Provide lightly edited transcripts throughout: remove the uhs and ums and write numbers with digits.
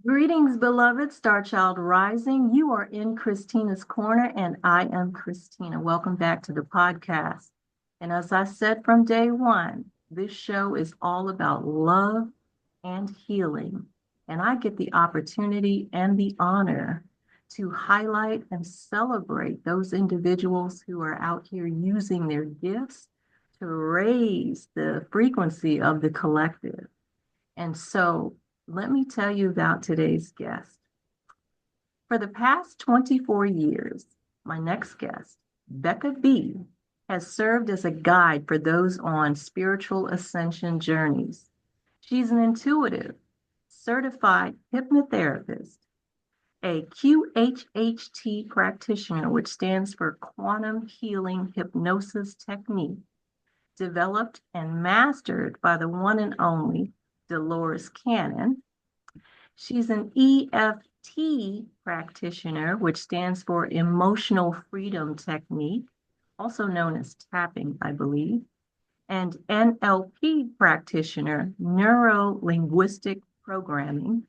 Greetings, beloved Star Child Rising. You are in Christina's Corner, and I am Christina. Welcome back to the podcast. And as I said from day one, this show is all about love and healing. And I get the opportunity and the honor to highlight and celebrate those individuals who are out here using their gifts to raise the frequency of the collective. And so let me tell you about today's guest. For the past 24 years, my next guest, Becca Bee, has served as a guide for those on spiritual ascension journeys. She's an intuitive, certified hypnotherapist, a QHHT practitioner, which stands for Quantum Healing Hypnosis Technique, developed and mastered by the one and only Dolores Cannon. She's an EFT practitioner, which stands for Emotional Freedom Technique, also known as tapping, I believe, and NLP practitioner, Neuro Linguistic Programming,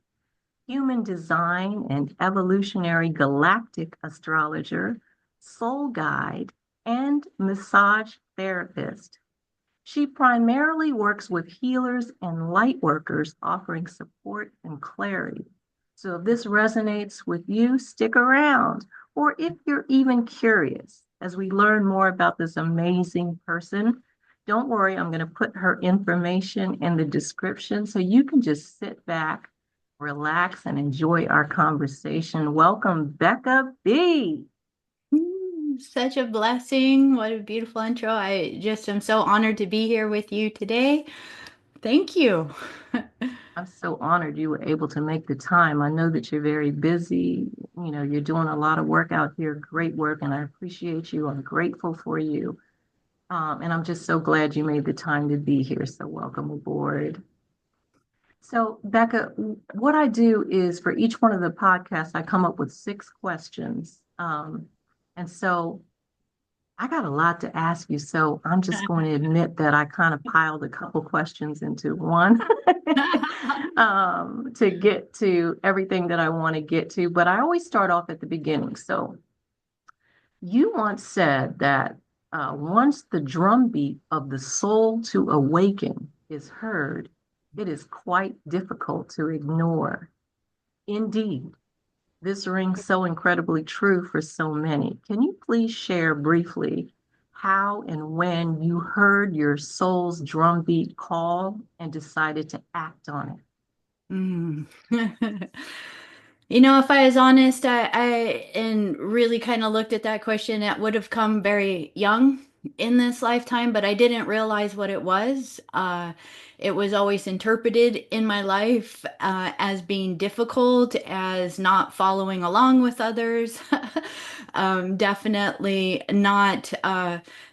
Human Design and Evolutionary Galactic Astrologer, Soul Guide, and Massage Therapist. She primarily works with healers and light workers, offering support and clarity. So if this resonates with you, stick around. Or if you're even curious, as we learn more about this amazing person, don't worry, I'm going to put her information in the description so you can just sit back, relax, and enjoy our conversation. Welcome, Becca Bee. Such a blessing. What a beautiful intro. I just am so honored to be here with you today. Thank you. I'm so honored you were able to make the time. I know that you're very busy. You're doing a lot of work out here, great work, and I appreciate you. I'm grateful for you. And I'm just so glad you made the time to be here. So welcome aboard. So, Becca, what I do is for each one of the podcasts, I come up with 6 questions. And so I got a lot to ask you, so I'm just going to admit that I kind of piled a couple questions into one to get to everything that I want to get to. But I always start off at the beginning. So you once said that once the drumbeat of the soul to awaken is heard, it is quite difficult to ignore. Indeed, this rings so incredibly true for so many. Can you please share briefly how and when you heard your soul's drumbeat call and decided to act on it? Mm. If I was honest, I and really kind of looked at that question, it would have come very young in this lifetime, but I didn't realize what it was. It was always interpreted in my life as being difficult, as not following along with others. Definitely not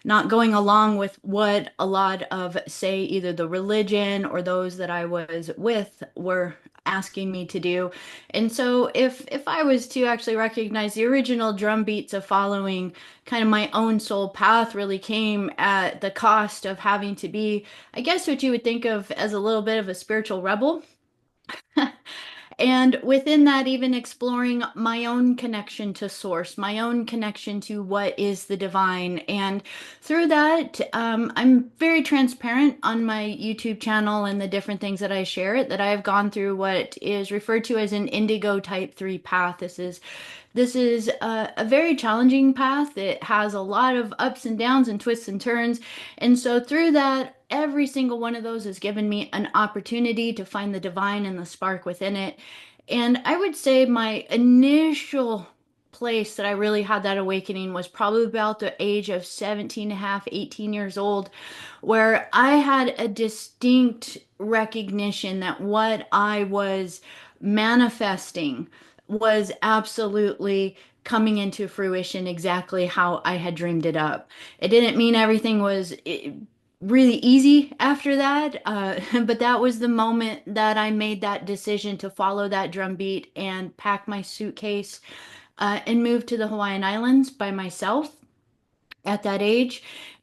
going along with what a lot of, say, either the religion or those that I was with were asking me to do. And so if I was to actually recognize the original drum beats of following kind of my own soul path really came at the cost of having to be, I guess, what you would think of as a little bit of a spiritual rebel. And within that, even exploring my own connection to source, my own connection to what is the divine. And through that, I'm very transparent on my YouTube channel and the different things that I share, that I've gone through what is referred to as an indigo type 3 path. This is a very challenging path. It has a lot of ups and downs and twists and turns. And so through that, every single one of those has given me an opportunity to find the divine and the spark within it. And I would say my initial place that I really had that awakening was probably about the age of 17 and a half, 18 years old, where I had a distinct recognition that what I was manifesting was absolutely coming into fruition exactly how I had dreamed it up. It didn't mean everything was really easy after that, but that was the moment that I made that decision to follow that drum beat and pack my suitcase and move to the Hawaiian Islands by myself at that age.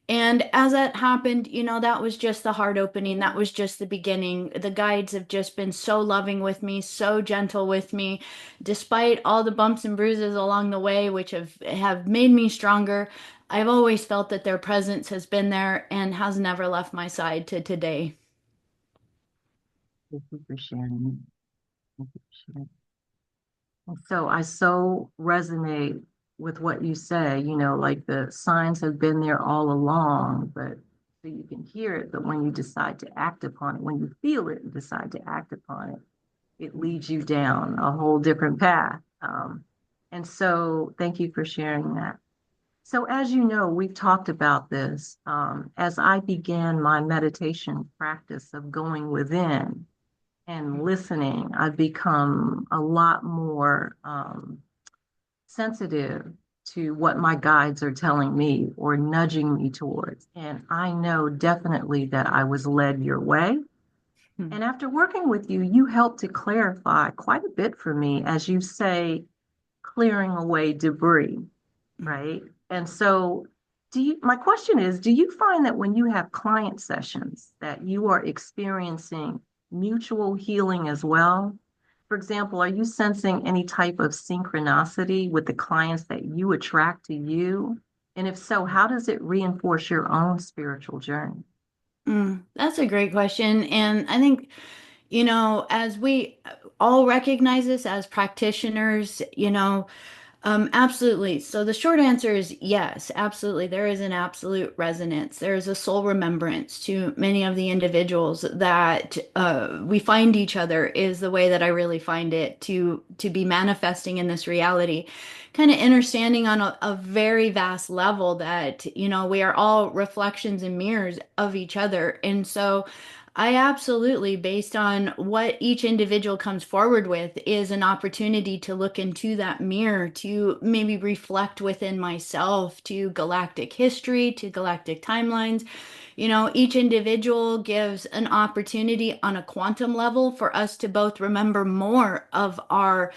And as that happened, that was just the heart opening. That was just the beginning. The guides have just been so loving with me, so gentle with me, despite all the bumps and bruises along the way, which have made me stronger. I've always felt that their presence has been there and has never left my side to today. Thank you for sharing. Thank you for sharing. So I so resonate with what you say, like the signs have been there all along, but so you can hear it, but when you decide to act upon it, when you feel it and decide to act upon it, it leads you down a whole different path. And so thank you for sharing that. So as you know, we've talked about this. As I began my meditation practice of going within, and listening, I've become a lot more sensitive to what my guides are telling me or nudging me towards. And I know definitely that I was led your way. Hmm. And after working with you, you helped to clarify quite a bit for me, as you say, clearing away debris, right? And so my question is, do you find that when you have client sessions that you are experiencing mutual healing as well? For example, are you sensing any type of synchronicity with the clients that you attract to you? And if so, how does it reinforce your own spiritual journey? That's a great question. And I think, as we all recognize this as practitioners, absolutely. So the short answer is yes, absolutely. There is an absolute resonance. There is a soul remembrance to many of the individuals that we find each other is the way that I really find it to be manifesting in this reality. Kind of understanding on a very vast level that, we are all reflections and mirrors of each other. And so I absolutely, based on what each individual comes forward with, is an opportunity to look into that mirror, to maybe reflect within myself, to galactic history, to galactic timelines. Each individual gives an opportunity on a quantum level for us to both remember more of our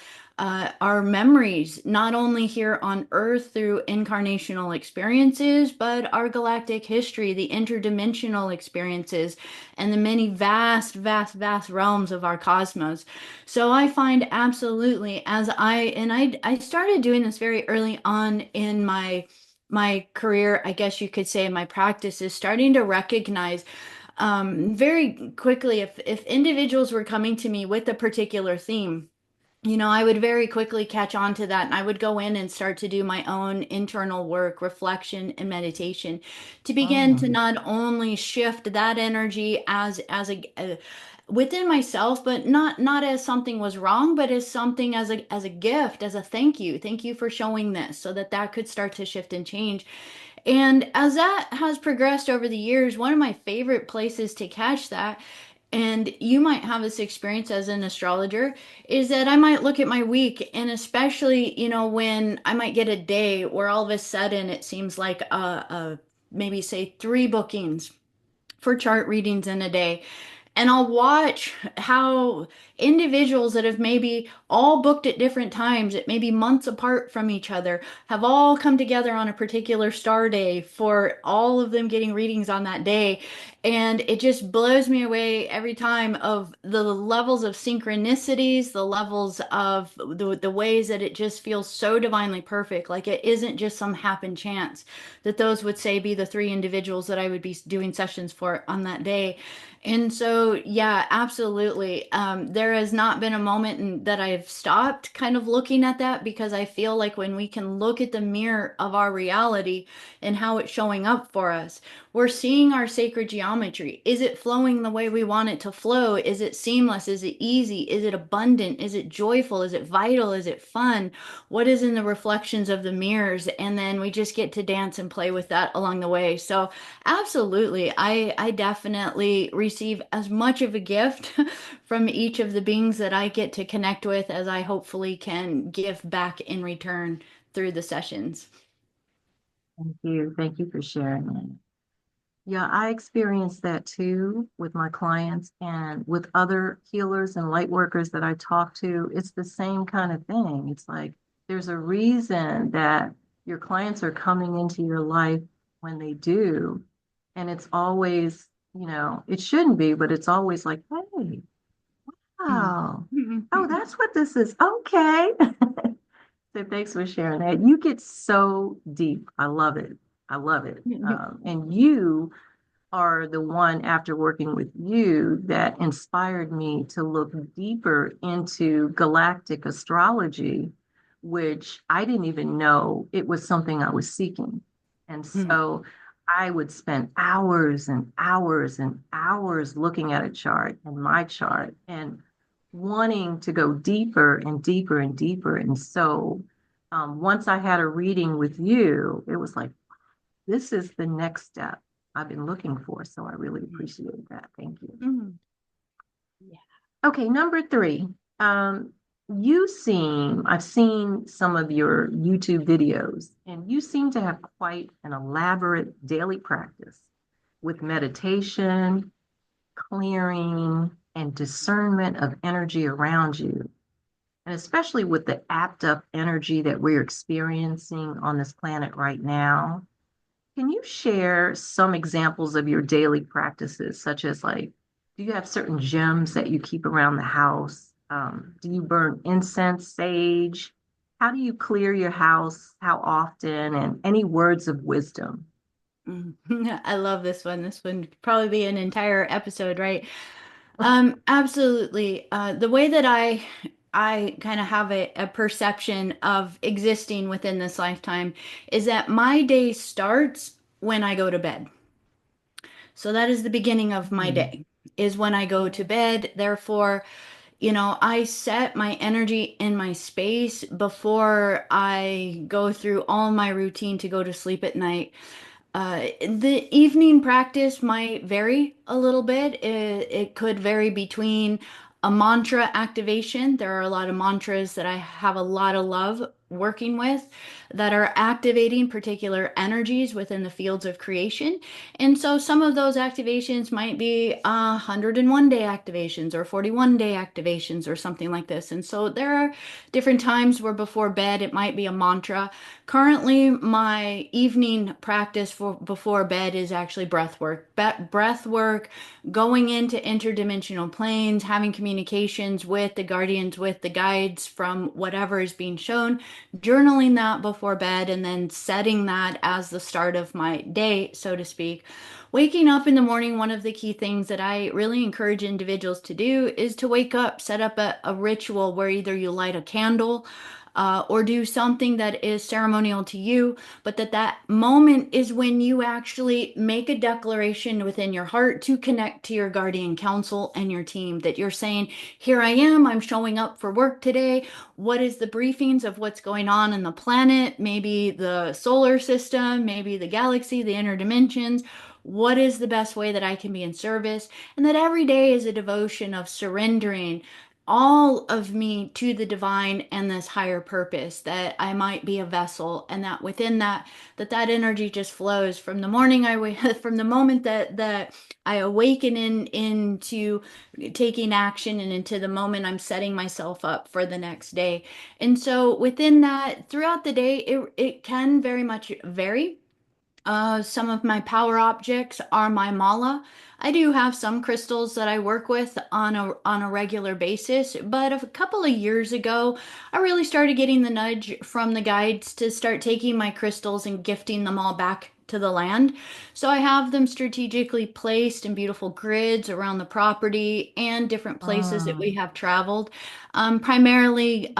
memories, not only here on Earth through incarnational experiences, but our galactic history, the interdimensional experiences, and the many vast, vast, vast realms of our cosmos. So I find absolutely, I started doing this very early on in my career, I guess you could say, my practice is starting to recognize very quickly if individuals were coming to me with a particular theme. I would very quickly catch on to that, and I would go in and start to do my own internal work, reflection, and meditation to begin to Oh, not only shift that energy as a within myself, but not as something was wrong, but as something as a gift, as a thank you for showing this, so that that could start to shift and change. And as that has progressed over the years, one of my favorite places to catch that, and you might have this experience as an astrologer, is that I might look at my week, and especially, when I might get a day where all of a sudden it seems like maybe say three bookings for chart readings in a day. And I'll watch how individuals that have maybe all booked at different times, it may be months apart from each other, have all come together on a particular star day for all of them getting readings on that day. And it just blows me away every time of the levels of synchronicities, the levels of the ways that it just feels so divinely perfect. Like it isn't just some happen chance that those would say be the three individuals that I would be doing sessions for on that day. And so, yeah, absolutely. There has not been a moment that I've stopped kind of looking at that, because I feel like when we can look at the mirror of our reality and how it's showing up for us, we're seeing our sacred geometry. Is it flowing the way we want it to flow? Is it seamless? Is it easy? Is it abundant? Is it joyful? Is it vital? Is it fun? What is in the reflections of the mirrors? And then we just get to dance and play with that along the way. So, absolutely. I definitely receive as much of a gift from each of the beings that I get to connect with as I hopefully can give back in return through the sessions. thank you. Thank you for sharing that. Yeah, I experienced that too with my clients and with other healers and light workers that I talk to. It's the same kind of thing. It's like there's a reason that your clients are coming into your life when they do. And it's always, it shouldn't be, but it's always like, hey, Mm. wow, oh, that's what this is. Okay. So thanks for sharing that. You get so deep. I love it. I love it. And you are the one, after working with you, that inspired me to look deeper into galactic astrology, which I didn't even know it was something I was seeking. And so I would spend hours and hours and hours looking at a chart and my chart and wanting to go deeper and deeper and deeper. And so once I had a reading with you, it was like, this is the next step I've been looking for. So I really appreciate that. Thank you. Mm. Yeah. Okay, number three. Um, I've seen some of your YouTube videos, and you seem to have quite an elaborate daily practice with meditation, clearing, and discernment of energy around you. And especially with the apt up energy that we're experiencing on this planet right now. Can you share some examples of your daily practices, such as like, do you have certain gems that you keep around the house? Do you burn incense, sage? How do you clear your house? How often? And any words of wisdom? Mm. I love this one. This one could probably be an entire episode, right? Absolutely. The way that I kind of have a perception of existing within this lifetime is that my day starts when I go to bed. So that is the beginning of my Mm. day, is when I go to bed. Therefore, I set my energy in my space before I go through all my routine to go to sleep at night. The evening practice might vary a little bit. It could vary between a mantra activation. There are a lot of mantras that I have a lot of love working with that are activating particular energies within the fields of creation. And so some of those activations might be 101 day activations or 41 day activations or something like this. And so there are different times where before bed it might be a mantra. Currently, my evening practice for before bed is actually breath work. Breath work, going into interdimensional planes, having communications with the guardians, with the guides from whatever is being shown, journaling that before bed, and then setting that as the start of my day, so to speak. Waking up in the morning, one of the key things that I really encourage individuals to do is to wake up, set up a ritual where either you light a candle or do something that is ceremonial to you, but that moment is when you actually make a declaration within your heart to connect to your guardian council and your team, that you're saying, here I am, I'm showing up for work today. What is the briefings of what's going on in the planet, maybe the solar system, maybe the galaxy, the inner dimensions? What is the best way that I can be in service? And that every day is a devotion of surrendering all of me to the divine and this higher purpose, that I might be a vessel, and that within that energy just flows from the morning I wake from the moment that I awaken into taking action, and into the moment I'm setting myself up for the next day. And so within that, throughout the day, it can very much vary. Some of my power objects are my mala. I do have some crystals that I work with on a regular basis, but a couple of years ago, I really started getting the nudge from the guides to start taking my crystals and gifting them all back to the land. So I have them strategically placed in beautiful grids around the property and different places that we Mm. have traveled. Primarily,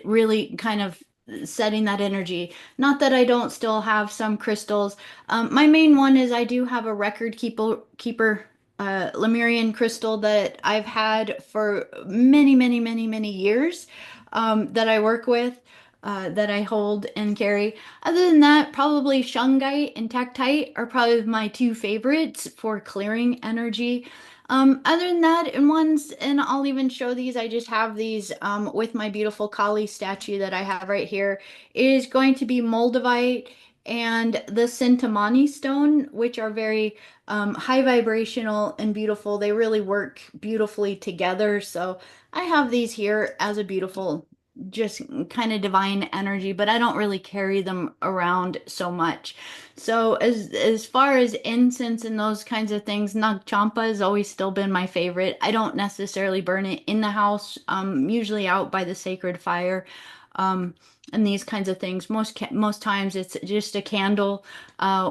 really kind of setting that energy. Not that I don't still have some crystals. My main one is I do have a record keeper Lemurian crystal that I've had for many, many, many, many years, that I work with, that I hold and carry. Other than that, probably shungite and tektite are probably my two favorites for clearing energy. Other than that, and I'll even show these, I just have these with my beautiful Kali statue that I have right here, is going to be Moldavite and the Centimani stone, which are very high vibrational and beautiful. They really work beautifully together. So I have these here as a beautiful just kind of divine energy, but I don't really carry them around so much. So as far as incense and those kinds of things, Nag Champa has always still been my favorite. I don't necessarily burn it in the house, usually out by the sacred fire. Um, and these kinds of things. Most times it's just a candle,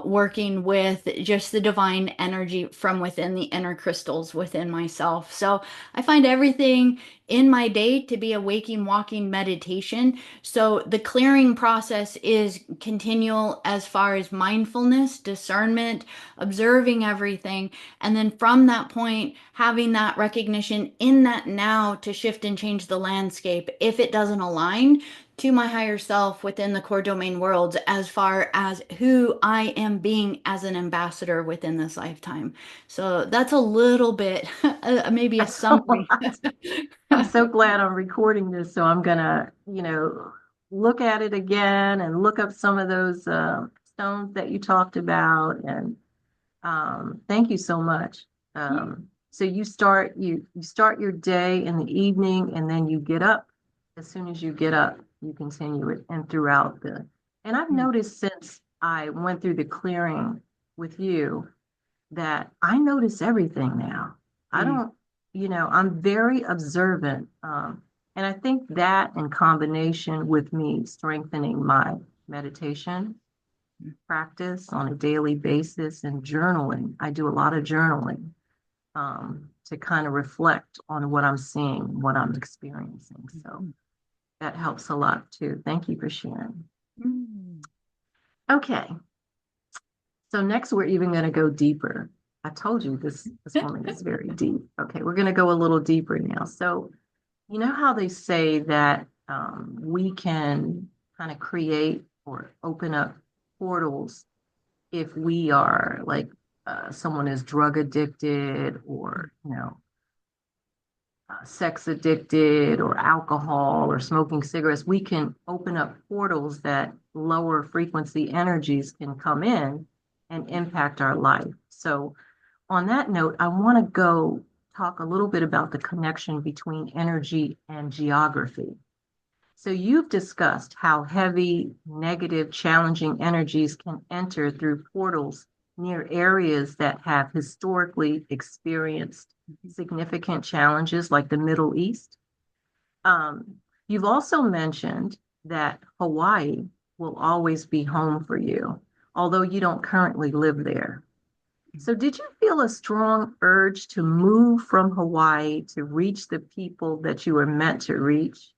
working with just the divine energy from within the inner crystals within myself. So I find everything in my day to be a waking, walking meditation. So the clearing process is continual as far as mindfulness, discernment, observing everything. And then from that point, having that recognition in that now to shift and change the landscape if it doesn't align to my higher self within the core domain worlds as far as who I am being as an ambassador within this lifetime. So that's a little bit, maybe a That's a summary. lot. I'm so glad I'm recording this, so I'm gonna, look at it again and look up some of those stones that you talked about. And thank you so much. So you start your day in the evening, and then you get up. As soon as you get up, you continue it, and throughout the. And I've noticed since I went through the clearing with you that I notice everything now. I Mm, don't, I'm very observant. And I think that in combination with me strengthening my meditation practice on a daily basis and journaling, I do a lot of journaling to kind of reflect on what I'm seeing, what I'm experiencing. So that helps a lot too. Thank you for sharing. mm, Okay. So next we're even going to go deeper. I told you this woman is very deep. Okay, we're going to go a little deeper now. So you know how they say that we can kind of create or open up portals if we are like someone is drug addicted or sex addicted or alcohol or smoking cigarettes. We can open up portals that lower frequency energies can come in and impact our life. So, on that note, I want to go talk a little bit about the connection between energy and geography. So, you've discussed how heavy, negative, challenging energies can enter through portals near areas that have historically experienced significant challenges, like the Middle East. You've also mentioned that Hawaii will always be home for you, although you don't currently live there. So, did you feel a strong urge to move from Hawaii to reach the people that you were meant to reach?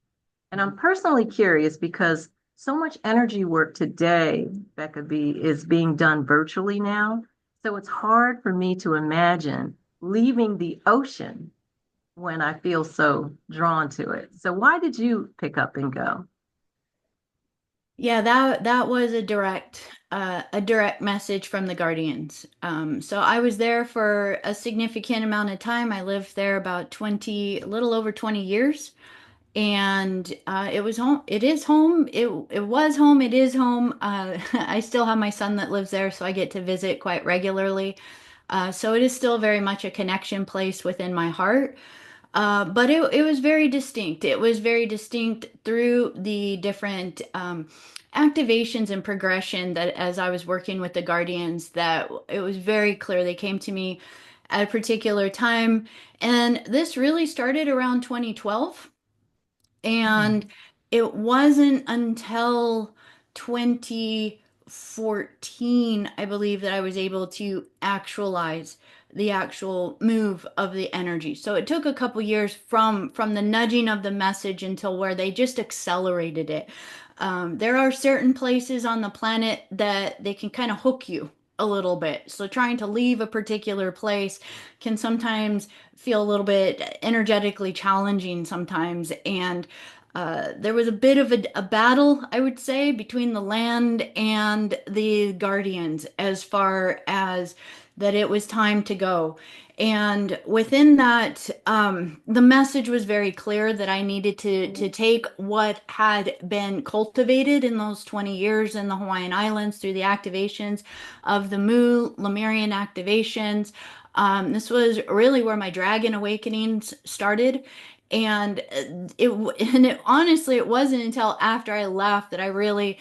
And I'm personally curious because so much energy work today, Becca Bee, is being done virtually now. So, it's hard for me to imagine leaving the ocean when I feel so drawn to it. So, why did you pick up and go? Yeah, that was a direct message from the Guardians. So I was there for a significant amount of time. I lived there about 20, a little over 20 years. And it was home. It is home. It was home. It is home. I still have my son that lives there, so I get to visit quite regularly. So it is still very much a connection place within my heart. But it was very distinct. It was very distinct through the different activations and progression that as I was working with the Guardians, that it was very clear. They came to me at a particular time, and this really started around 2012. Mhm. And it wasn't until 2014, I believe, that I was able to actualize the actual move of the energy. So it took a couple years from the nudging of the message until where they just accelerated it. There are certain places on the planet that they can kind of hook you a little bit. So trying to leave a particular place can sometimes feel a little bit energetically challenging sometimes. And there was a bit of a battle, I would say, between the land and the Guardians as far as that it was time to go. And within that, the message was very clear that I needed to take what had been cultivated in those 20 years in the Hawaiian Islands through the activations of the Mu, Lemurian activations. This was really where my dragon awakenings started. And honestly, it wasn't until after I left that I really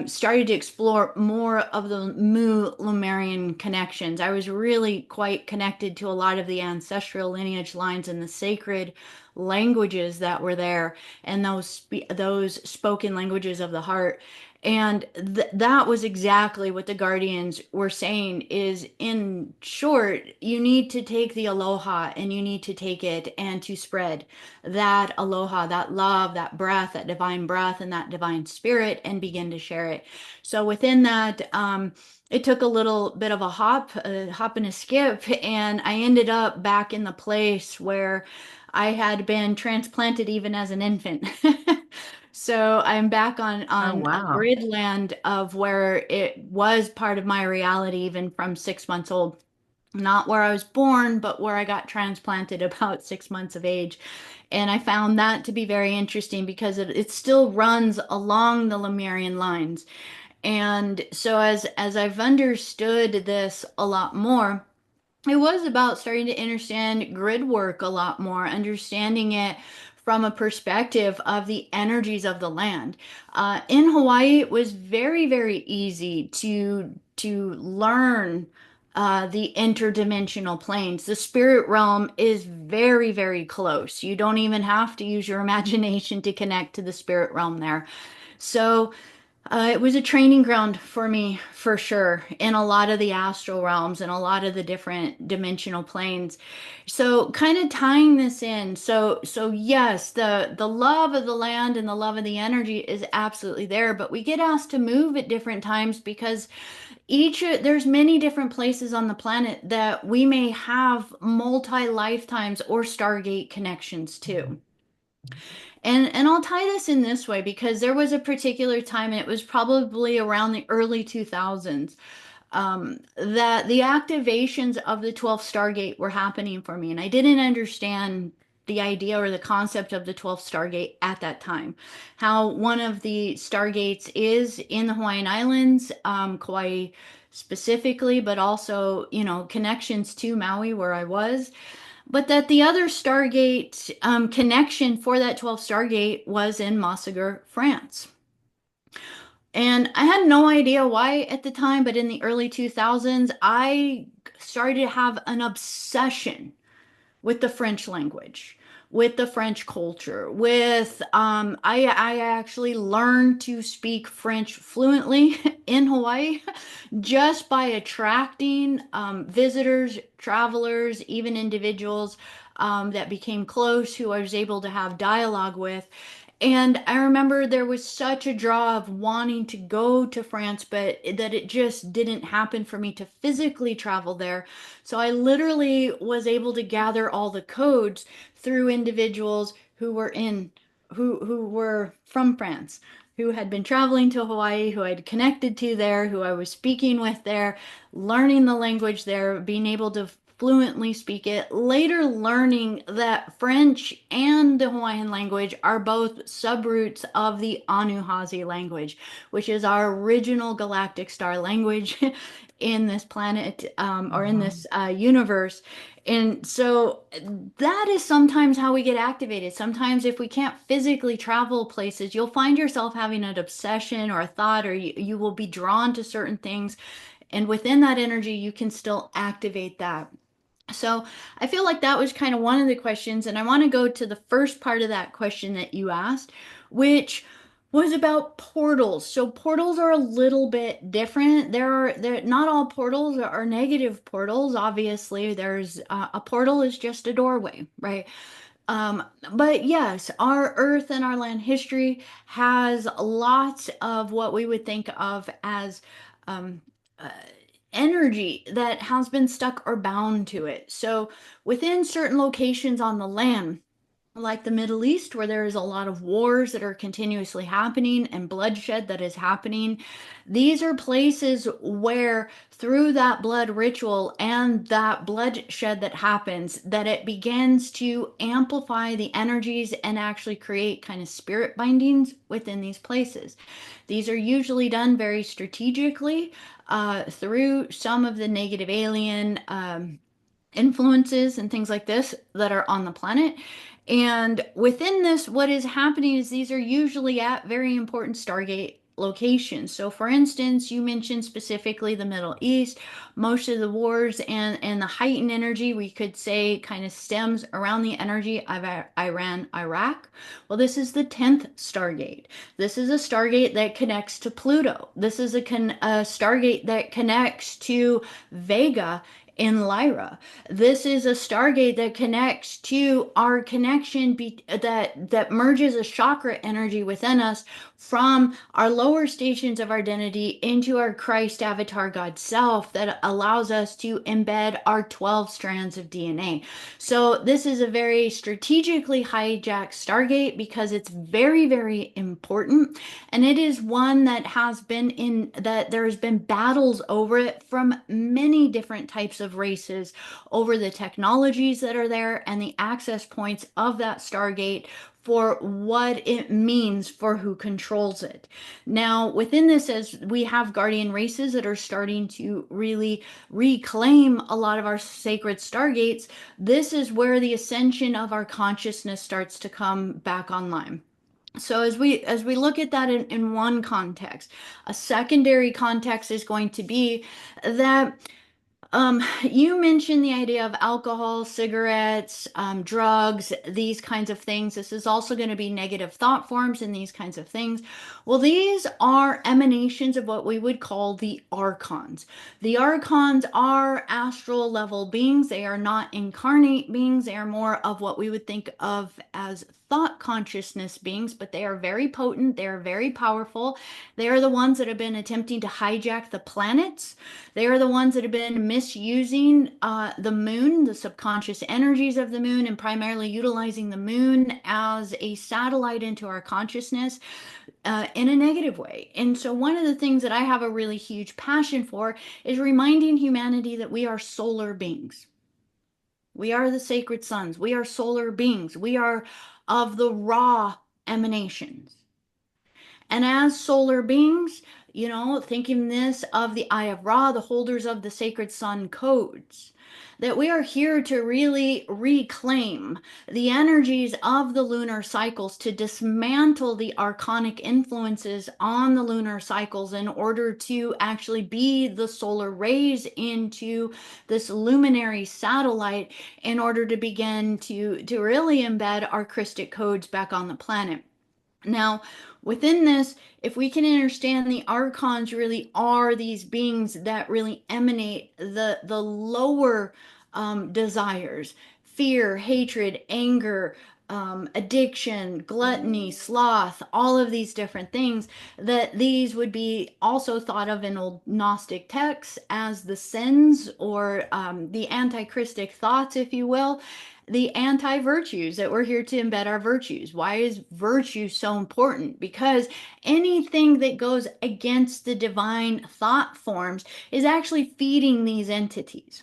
started to explore more of the Mu Lemurian connections. I was really quite connected to a lot of the ancestral lineage lines and the sacred languages that were there, and those spoken languages of the heart. And that was exactly what the guardians were saying is, in short, you need to take the aloha and you need to take it and to spread that aloha, that love, that breath, that divine breath, and that divine spirit, and begin to share it. So within that, it took a little bit of a hop and a skip, and I ended up back in the place where I had been transplanted even as an infant. So I'm back Oh, on a wow. grid land of where it was part of my reality, even from 6 months old. Not where I was born, but where I got transplanted about 6 months of age. And I found that to be very interesting because it still runs along the Lemurian lines. And so as I've understood this a lot more, it was about starting to understand grid work a lot more, understanding it from a perspective of the energies of the land. In Hawaii, it was very, very easy to learn the interdimensional planes. The spirit realm is very, very close. You don't even have to use your imagination to connect to the spirit realm there. So it was a training ground for me for sure in a lot of the astral realms and a lot of the different dimensional planes. So kind of tying this in. So yes, the love of the land and the love of the energy is absolutely there, but we get asked to move at different times because there's many different places on the planet that we may have multi lifetimes or Stargate connections to. And I'll tie this in this way because there was a particular time, and it was probably around the early 2000s, that the activations of the 12th Stargate were happening for me. And I didn't understand the idea or the concept of the 12th Stargate at that time. How one of the Stargates is in the Hawaiian Islands, Kauai specifically, but also, connections to Maui where I was, but that the other Stargate connection for that 12th Stargate was in Massiger, France. And I had no idea why at the time, but in the early 2000s, I started to have an obsession with the French language, with the French culture, with I actually learned to speak French fluently in Hawaii just by attracting visitors, travelers, even individuals that became close who I was able to have dialogue with. And I remember there was such a draw of wanting to go to France, but that it just didn't happen for me to physically travel there. So I literally was able to gather all the codes through individuals who were from France, who had been traveling to Hawaii, who I'd connected to there, who I was speaking with there, learning the language there, being able to fluently speak it, later learning that French and the Hawaiian language are both subroots of the Anuhazi language, which is our original galactic star language in this planet, or in Mhm. this universe. And so that is sometimes how we get activated. Sometimes, if we can't physically travel places, you'll find yourself having an obsession or a thought, or you will be drawn to certain things. And within that energy, you can still activate that. So I feel like that was kind of one of the questions, and I want to go to the first part of that question that you asked, which was about portals. So portals are a little bit different. There not all portals are negative portals. Obviously, there's a portal is just a doorway, right? Um, but yes, our Earth and our land history has lots of what we would think of as um, uh, energy that has been stuck or bound to it. So within certain locations on the land, like the Middle East, where there is a lot of wars that are continuously happening and bloodshed that is happening. These are places where, through that blood ritual and that bloodshed that happens, that it begins to amplify the energies and actually create kind of spirit bindings within these places. These are usually done very strategically through some of the negative alien influences and things like this that are on the planet. And within this, what is happening is these are usually at very important Stargate locations. So, for instance, you mentioned specifically the Middle East. Most of the wars and the heightened energy, we could say, kind of stems around the energy of Iran, Iraq. Well, this is the 10th Stargate. This is a Stargate that connects to Pluto. This is a Stargate that connects to Vega in Lyra. This is a Stargate that connects to our connection that merges a chakra energy within us from our lower stations of our identity into our Christ avatar God self that allows us to embed our 12 strands of DNA. So this is a very strategically hijacked Stargate because it's very, very important. And it is one that there's been battles over it from many different types of races over the technologies that are there and the access points of that Stargate for what it means for who controls it. Now, within this, as we have guardian races that are starting to really reclaim a lot of our sacred stargates, this is where the ascension of our consciousness starts to come back online. So as we look at that in one context, a secondary context is going to be that you mentioned the idea of alcohol, cigarettes, drugs, these kinds of things. This is also going to be negative thought forms and these kinds of things. Well, these are emanations of what we would call the archons. The archons are astral level beings. They are not incarnate beings. They are more of what we would think of as thought consciousness beings, but they are very potent. They are very powerful. They are the ones that have been attempting to hijack the planets. They are the ones that have been misusing the moon, the subconscious energies of the moon, and primarily utilizing the moon as a satellite into our consciousness in a negative way. And so, one of the things that I have a really huge passion for is reminding humanity that we are solar beings. We are the sacred sons. We are solar beings. We are of the raw emanations. And as solar beings, thinking this of the Eye of Ra, the holders of the sacred sun codes, that we are here to really reclaim the energies of the lunar cycles, to dismantle the archonic influences on the lunar cycles in order to actually be the solar rays into this luminary satellite in order to begin to really embed our Christic codes back on the planet. Now, within this, if we can understand the archons really are these beings that really emanate the lower desires, fear, hatred, anger, addiction, gluttony, sloth, all of these different things, that these would be also thought of in old Gnostic texts as the sins or the anti-Christic thoughts, if you will, the anti-virtues, that we're here to embed our virtues. Why is virtue so important? Because anything that goes against the divine thought forms is actually feeding these entities.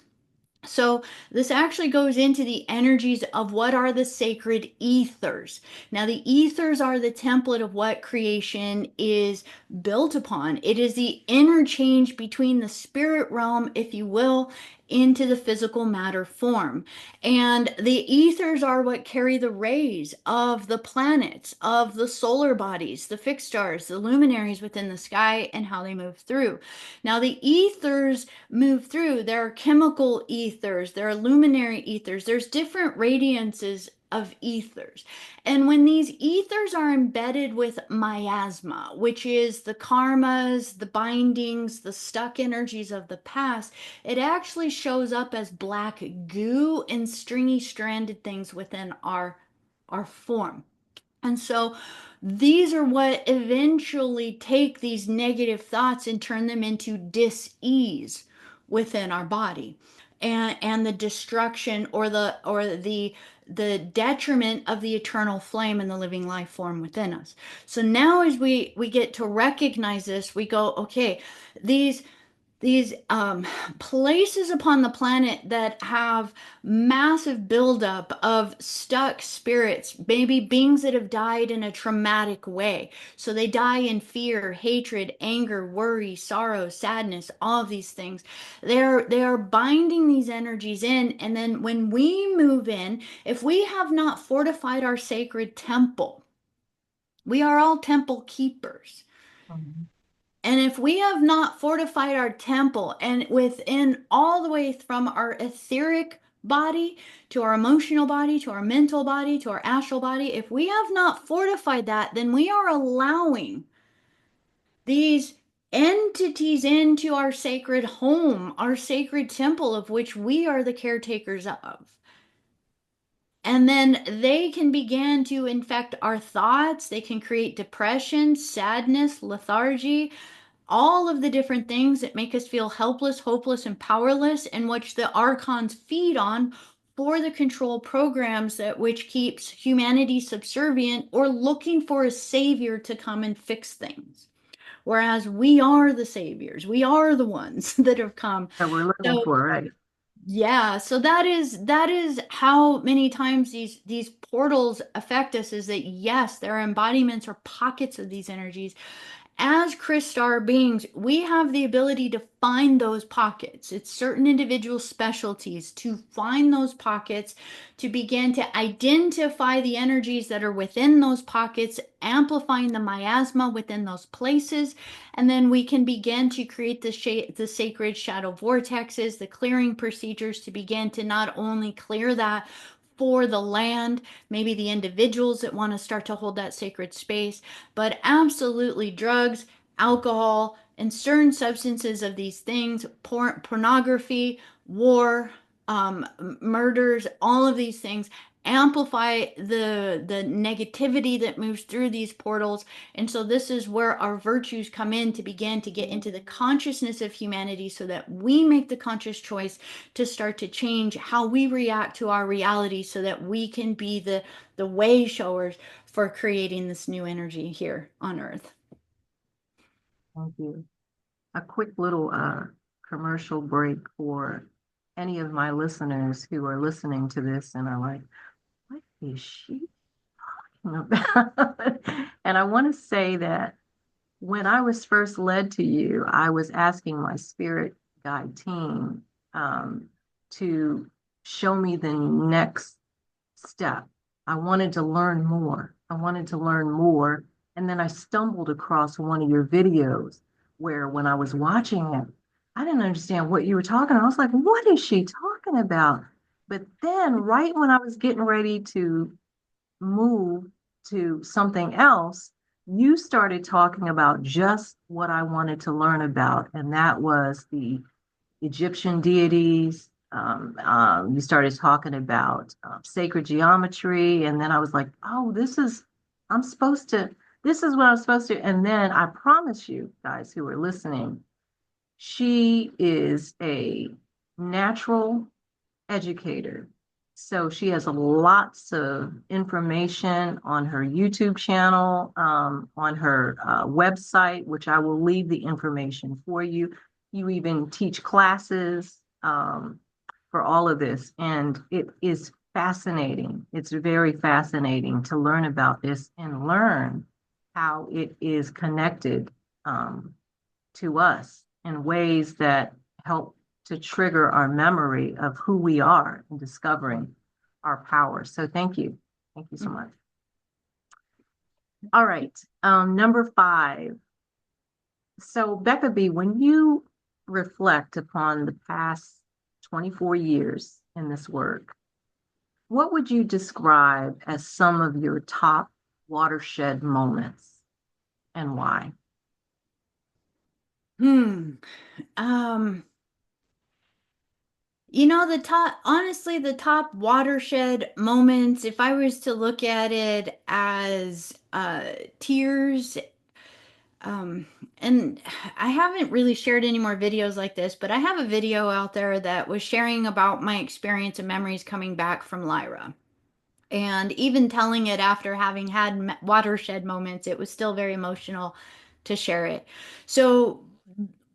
So this actually goes into the energies of what are the sacred ethers. Now, the ethers are the template of what creation is built upon. It is the interchange between the spirit realm, if you will, into the physical matter form. And the ethers are what carry the rays of the planets, of the solar bodies, the fixed stars, the luminaries within the sky, and how they move through. Now, the ethers move through. There are chemical ethers, there are luminary ethers, there's different radiances of ethers. And when these ethers are embedded with miasma, which is the karmas, the bindings, the stuck energies of the past, it actually shows up as black goo and stringy stranded things within our form. And so these are what eventually take these negative thoughts and turn them into dis-ease within our body. And the destruction or the detriment of the eternal flame and the living life form within us. So now as we get to recognize this, we go, okay, these these places upon the planet that have massive buildup of stuck spirits, maybe beings that have died in a traumatic way. So they die in fear, hatred, anger, worry, sorrow, sadness, all of these things. They are binding these energies in, and then when we move in, if we have not fortified our sacred temple, we are all temple keepers. Mhm. And if we have not fortified our temple and within all the way from our etheric body to our emotional body to our mental body to our astral body, if we have not fortified that, then we are allowing these entities into our sacred home, our sacred temple of which we are the caretakers of. And then they can begin to infect our thoughts. They can create depression, sadness, lethargy, all of the different things that make us feel helpless, hopeless, and powerless, and which the archons feed on for the control programs that which keeps humanity subservient or looking for a savior to come and fix things. Whereas we are the saviors, we are the ones that have come. That we're looking So for, right? yeah, so that is how many times these portals affect us, is that yes, there are embodiments or pockets of these energies. As Crystar beings, we have the ability to find those pockets. It's certain individual specialties to find those pockets, to begin to identify the energies that are within those pockets, amplifying the miasma within those places, and then we can begin to create the sacred shadow vortexes, the clearing procedures to begin to not only clear that for the land, maybe the individuals that want to start to hold that sacred space, but absolutely drugs, alcohol, and certain substances of these things, pornography, war, murders, all of these things amplify the negativity that moves through these portals. And so this is where our virtues come in to begin to get into the consciousness of humanity so that we make the conscious choice to start to change how we react to our reality so that we can be the way showers for creating this new energy here on earth. Thank you. A quick little commercial break for any of my listeners who are listening to this and are like, what is she talking about? And I want to say that when I was first led to you, I was asking my spirit guide team to show me the next step. I wanted to learn more. I wanted to learn more. And then I stumbled across one of your videos where when I was watching it, I didn't understand what you were talking about. I was like, what is she talking about? But then, right when I was getting ready to move to something else, you started talking about just what I wanted to learn about, and that was the Egyptian deities. You started talking about sacred geometry, and then I was like, oh, I'm supposed to, this is what I'm supposed to. And then I promise you guys who are listening, she is a natural educator. So she has lots of information on her YouTube channel, on her website, which I will leave the information for you. You even teach classes for all of this, and it is fascinating. It's very fascinating to learn about this and learn how it is connected um, to us in ways that help to trigger our memory of who we are and discovering our power. So thank you. Thank you so much. All right. Number 5. So Becca B, when you reflect upon the past 24 years in this work, what would you describe as some of your top watershed moments and why? Hmm. Um, honestly, the top watershed moments, if I was to look at it as tears, um, and I haven't really shared any more videos like this, but I have a video out there that was sharing about my experience and memories coming back from Lyra. And even telling it after having had watershed moments, it was still very emotional to share it. So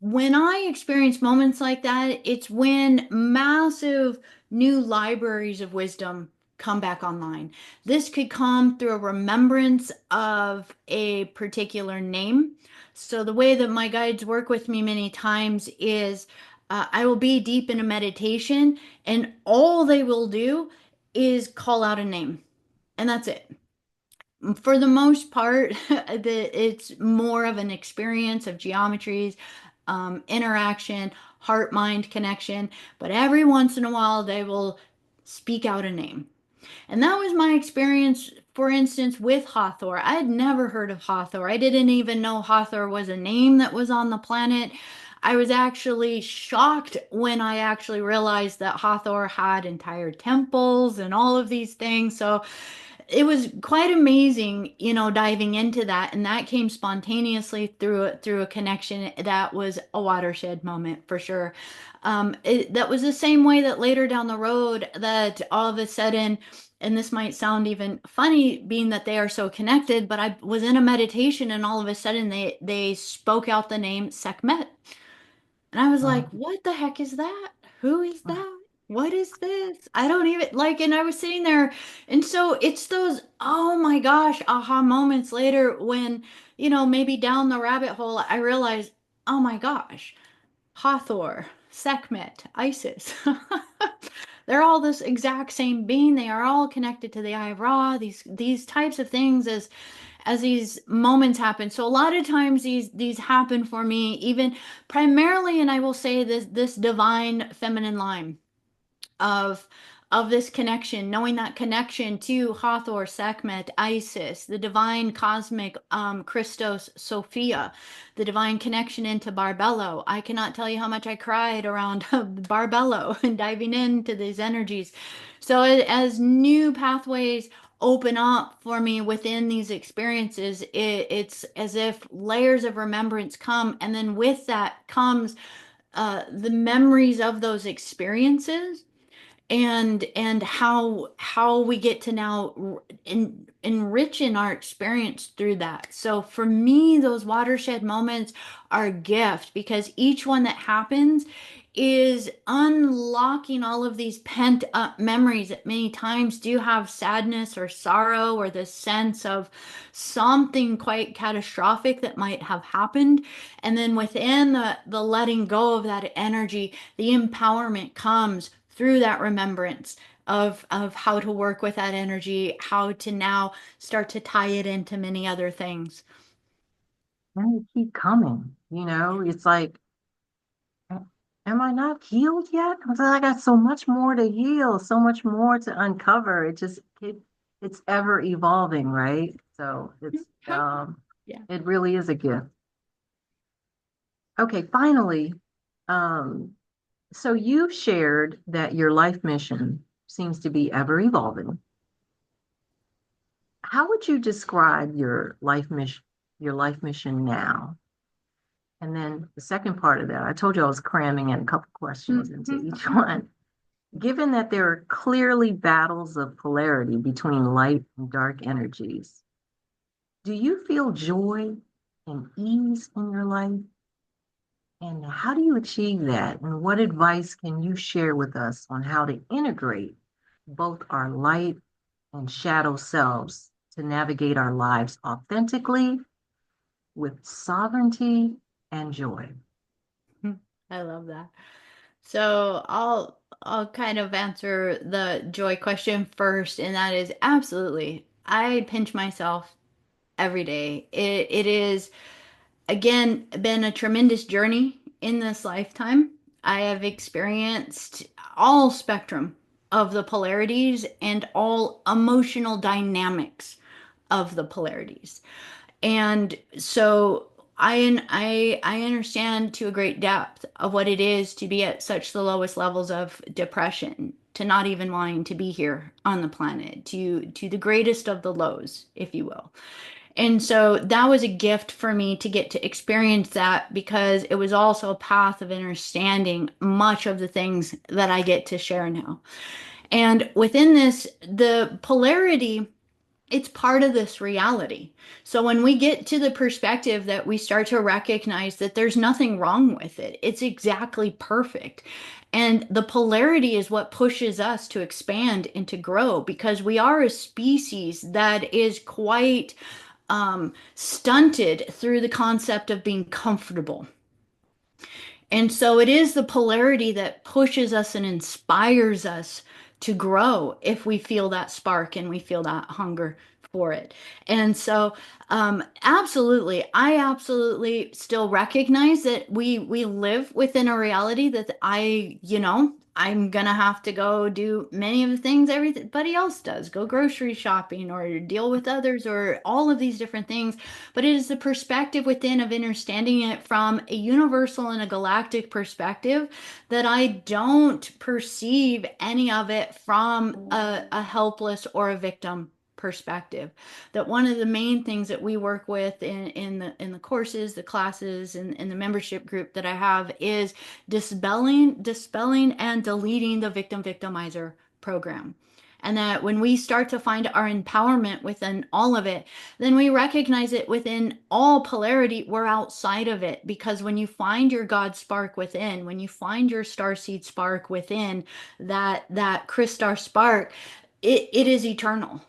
when I experience moments like that, it's when massive new libraries of wisdom come back online. This could come through a remembrance of a particular name. So, the way that my guides work with me many times is I will be deep in a meditation, and all they will do is call out a name, and that's it. For the most part, it's more of an experience of geometries, interaction, heart mind connection. But every once in a while, they will speak out a name. And that was my experience, for instance, with Hathor. I had never heard of Hathor. I didn't even know Hathor was a name that was on the planet. I was actually shocked when I actually realized that Hathor had entire temples and all of these things. So it was quite amazing, diving into that, and that came spontaneously through a connection that was a watershed moment for sure. That was the same way that later down the road that all of a sudden, and this might sound even funny being that they are so connected, but I was in a meditation and all of a sudden they spoke out the name Sekhmet. And I was like, Mhm. what the heck is that? Who is that? What is this? I don't even like, and I was sitting there. And so it's those, oh my gosh, aha moments later when, maybe down the rabbit hole, I realized, oh my gosh, Hathor, Sekhmet, Isis. They're all this exact same being. They are all connected to the Eye of Ra. These types of things as these moments happen. So a lot of times these happen for me, even primarily, and I will say this divine feminine line of this connection, knowing that connection to Hathor, Sekhmet, Isis, the divine cosmic Christos, Sophia, the divine connection into Barbello. I cannot tell you how much I cried around Barbello and diving into these energies. So as new pathways open up for me within these experiences, it's as if layers of remembrance come, and then with that comes the memories of those experiences and how we get to now enrich in our experience through that. So for me, those watershed moments are a gift because each one that happens is unlocking all of these pent up memories that many times do have sadness or sorrow or this sense of something quite catastrophic that might have happened. And then within the letting go of that energy, the empowerment comes through that remembrance of how to work with that energy, how to now start to tie it into many other things. And they keep coming, it's like, am I not healed yet? I was like, I got so much more to heal, so much more to uncover. It's ever evolving, right? So Yeah. it really is a gift. Okay, finally, um, so you've shared that your life mission seems to be ever evolving. How would you describe your life mission now? And then the second part of that, I told you I was cramming in a couple questions into each one. Given that there are clearly battles of polarity between light and dark energies, do you feel joy and ease in your life? And how do you achieve that? And what advice can you share with us on how to integrate both our light and shadow selves to navigate our lives authentically with sovereignty and joy? I love that. So I'll kind of answer the joy question first, and that is absolutely. I pinch myself every day. It is again been a tremendous journey in this lifetime. I have experienced all spectrum of the polarities and all emotional dynamics of the polarities. And so I understand to a great depth of what it is to be at such the lowest levels of depression, to not even wanting to be here on the planet, to the greatest of the lows, if you will. And so that was a gift for me to get to experience that because it was also a path of understanding much of the things that I get to share now. And within this, the polarity It's part of this reality. So when we get to the perspective that we start to recognize that there's nothing wrong with it, it's exactly perfect. And the polarity is what pushes us to expand and to grow because we are a species that is quite stunted through the concept of being comfortable. And so it is the polarity that pushes us and inspires us to grow if we feel that spark and we feel that hunger for it. And so, absolutely, I absolutely still recognize that we live within a reality that I'm gonna have to go do many of the things everybody else does, go grocery shopping or deal with others or all of these different things. But it is the perspective within of understanding it from a universal and a galactic perspective that I don't perceive any of it from a helpless or a victim perspective. That one of the main things that we work with in the courses, the classes, and in the membership group that I have is dispelling and deleting the victim victimizer program. And that when we start to find our empowerment within all of it, then we recognize it within all polarity. We're outside of it because when you find your God spark within, when you find your starseed spark within, that crystal spark, it is eternal.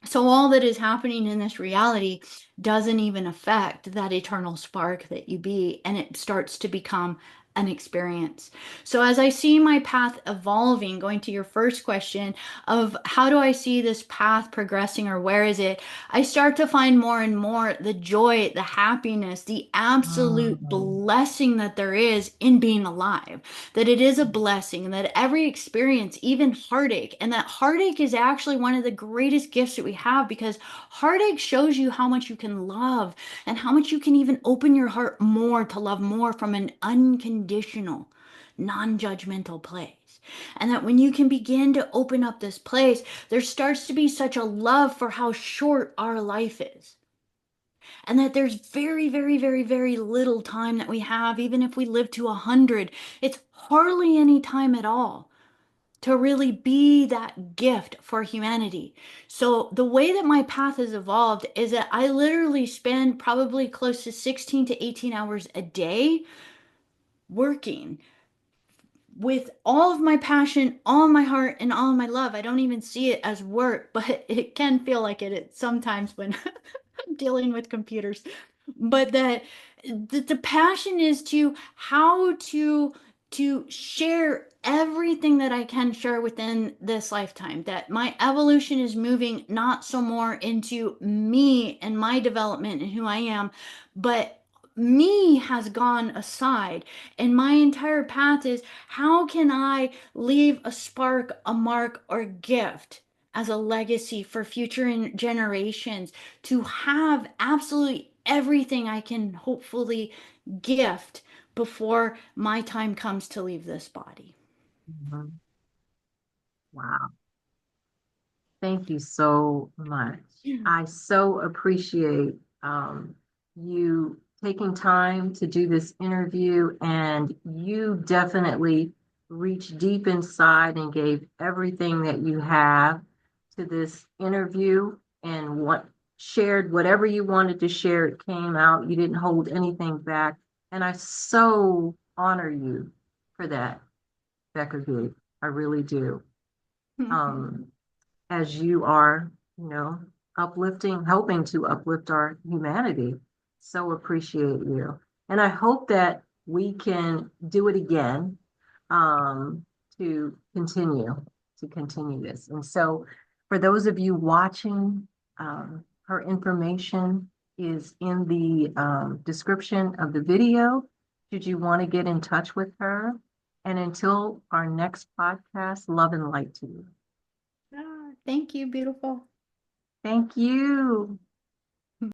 So all that is happening in this reality doesn't even affect that eternal spark that you be, and it starts to become an experience. So as I see my path evolving, going to your first question of how do I see this path progressing or where is it, I start to find more and more the joy, the happiness, the absolute Mhm. blessing that there is in being alive, that it is a blessing, that every experience, even heartache, and that heartache is actually one of the greatest gifts that we have because heartache shows you how much you can love and how much you can even open your heart more to love more from an unconditional, non judgmental place. And that when you can begin to open up this place, there starts to be such a love for how short our life is and that there's very, very, very, very little time that we have, even if we live to 100, it's hardly any time at all to really be that gift for humanity. So the way that my path has evolved is that I literally spend probably close to 16 to 18 hours a day working with all of my passion, all of my heart, and all of my love. I don't even see it as work, but it can feel like it sometimes when dealing with computers, but that the passion is to how to share everything that I can share within this lifetime. That my evolution is moving not so more into me and my development and who I am, but me has gone aside and my entire path is how can I leave a spark, a mark, or gift as a legacy for future generations to have absolutely everything I can hopefully gift before my time comes to leave this body. Mhm. Wow. Thank you so much. I so appreciate you taking time to do this interview, and you definitely reached deep inside and gave everything that you have to this interview and what shared whatever you wanted to share. It came out. You didn't hold anything back, and I so honor you for that, Becca Bee. I really do. Um, as you are, you know, helping to uplift our humanity. So appreciate you. And I hope that we can do it again um, to continue this. And so for those of you watching, her information is in the description of the video. Should you want to get in touch with her? And until our next podcast, love and light to you. Thank you, beautiful. Thank you.